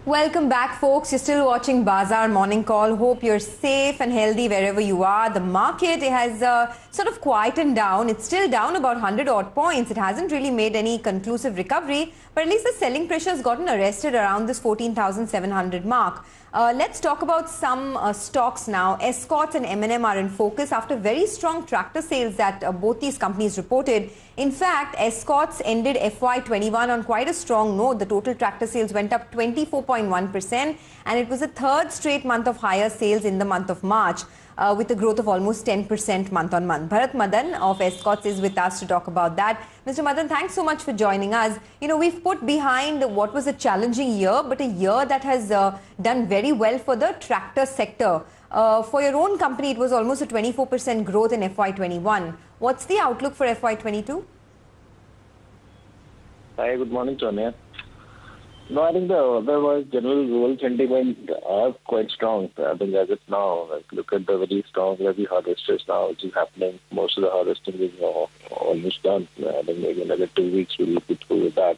Welcome back, folks. You're still watching Bazaar Morning Call. Hope you're safe and healthy wherever you are. The market has sort of quietened down. It's still down about 100 odd points. It hasn't really made any conclusive recovery, but at least the selling pressure has gotten arrested around this 14,700 mark. Let's talk about some stocks now. Escorts and M&M are in focus after very strong tractor sales that both these companies reported. In fact, Escorts ended FY21 on quite a strong note. The total tractor sales went up 24.1%, and it was the third straight month of higher sales in the month of March, with a growth of almost 10% month on month. Bharat Madan of Escorts is with us to talk about that. Mr. Madan, thanks so much for joining us. You know, we've put behind what was a challenging year, but a year that has done very well for the tractor sector. For your own company, it was almost a 24% growth in FY21. What's the outlook for FY22? Hi, good morning, Sonia. No, I think the otherwise general rural sentiment are quite strong. I think as of now, like, look at the very strong heavy harvesters now, which is happening. Most of the harvesting is almost done. I think maybe another 2 weeks we'll be through with that.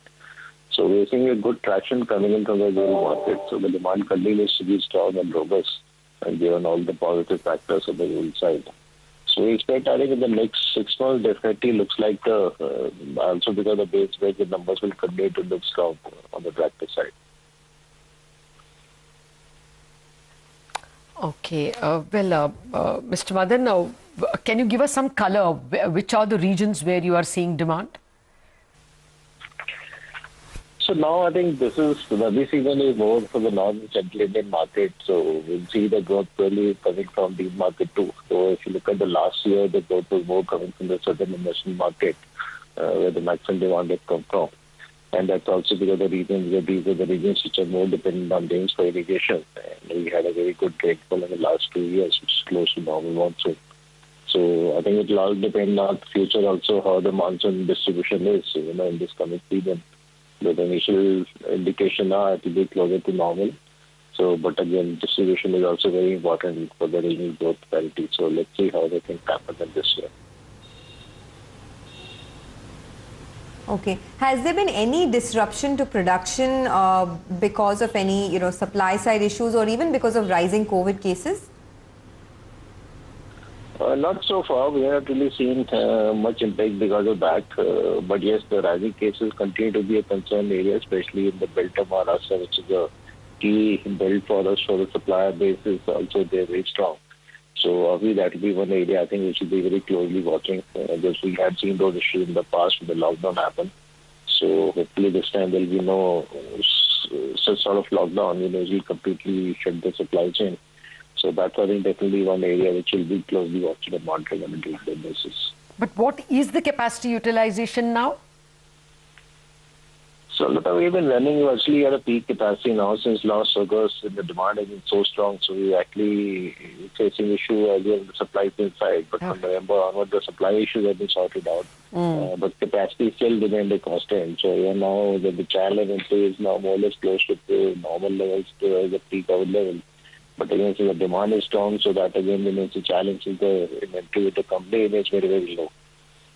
So we're seeing a good traction coming in from the rural market. So the demand continues to be strong and robust, and given all the positive factors on the rural side. So we expect, I think, in the next 6 months, definitely looks like also because the base wage, the numbers will continue to look strong on the tractor side. Okay. Mr. Madan, can you give us some color? Which are the regions where you are seeing demand? So now I think this season is more for the non-Central Indian market. So we'll see the growth really coming from these market too. So if you look at the last year, the growth was more coming from the southern investment market, where the maximum demand has come from. And that's also because the regions where these are the regions which are more dependent on rains for irrigation. And we had a very good rainfall in the last 2 years, which is close to normal monsoon. So I think it will all depend on the future also how the monsoon distribution is, in this coming season. The initial indication now it will be closer to normal. So, but again, distribution is also very important for the regional growth parity. So let's see how the things happen in this year. Okay. Has there been any disruption to production because of any, supply side issues or even because of rising COVID cases? Not so far. We have not really seen much impact because of that. But yes, the rising cases continue to be a concern area, especially in the belt of Maharashtra, which is a key belt for us for the supplier base is also they're very strong. So obviously that will be one area I think we should be very closely watching. Because we had seen those issues in the past when the lockdown happened. So hopefully this time there will be no such sort of lockdown. It will completely shut the supply chain. So that's, I think, definitely one area which will be closely watched and monitored on a daily basis. But what is the capacity utilization now? So look, we've been running virtually at a peak capacity now since last August, and the demand has been so strong. So we're actually facing issue earlier on the supply chain side. But from November onward, the supply issues have been sorted out. But capacity still remained a constant. So now the channel inventory is now more or less close to the normal levels, to the pre-COVID level. But again, so the demand is strong, so that again remains a challenge. The inventory with the company is very, very low.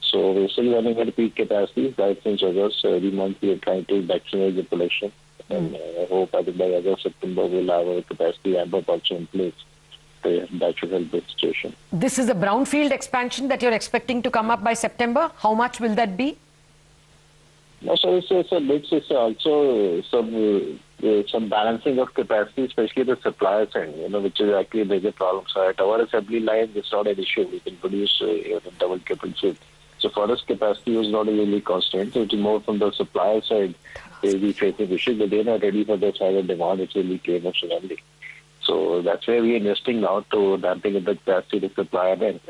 So we're still running at peak capacity. Right since August, every month we are trying to maximize the production. And I hope I think by August, September, we'll have a capacity ramp up also in place. So that should help the situation. This is a brownfield expansion that you're expecting to come up by September. How much will that be? No, so it's also some balancing of capacity, especially the supplier side, which is actually a major problem. So at our assembly line, it's not an issue. We can produce double, triple shift. So for us, capacity was not really constant. So it's more from the supplier side, we facing issues, but they're not ready for the side of demand. It's really came up suddenly. So that's where we're investing now to ramping up the capacity to supplier end.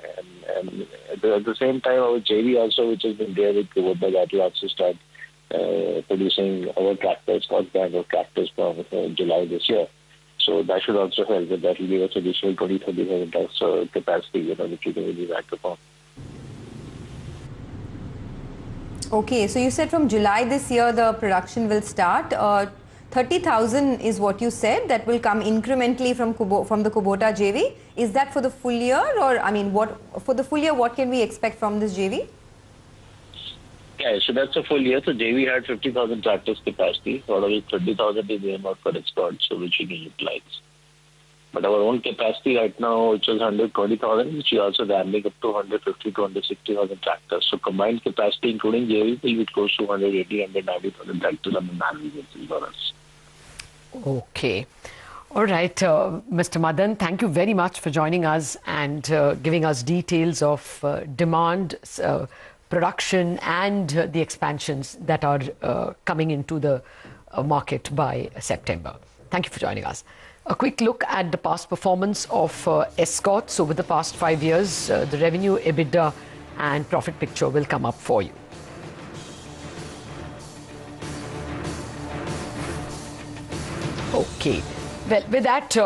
And at the same time, our JV also, which has been there with Kubota, that will also start producing our tractors, cost bag of tractors from July this year. So that should also help. That will give us additional 20-30,000 tons capacity, which we can really rack upon. Okay, so you said from July this year the production will start. 30,000 is what you said that will come incrementally from the Kubota JV. Is that for the full year, or for the full year what can we expect from this JV? Yeah, so that's a full year. So JV had 50,000 tractors capacity, out of which 30,000 is earmarked for Escorts, so which we can utilize. But our own capacity right now, which was 120,000, which we also ramping up to 150 to 160,000 tractors. So combined capacity, including JV, will be close to 180, 190,000 tractors on an annual basis for us. Okay. All right, Mr. Madan, thank you very much for joining us and giving us details of demand, production and the expansions that are coming into the market by September. Thank you for joining us. A quick look at the past performance of Escorts over the past 5 years. The revenue, EBITDA and profit picture will come up for you. Okay. Well, with that,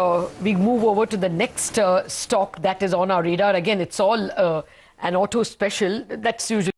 we move over to the next stock that is on our radar. Again, it's all an auto special. That's usually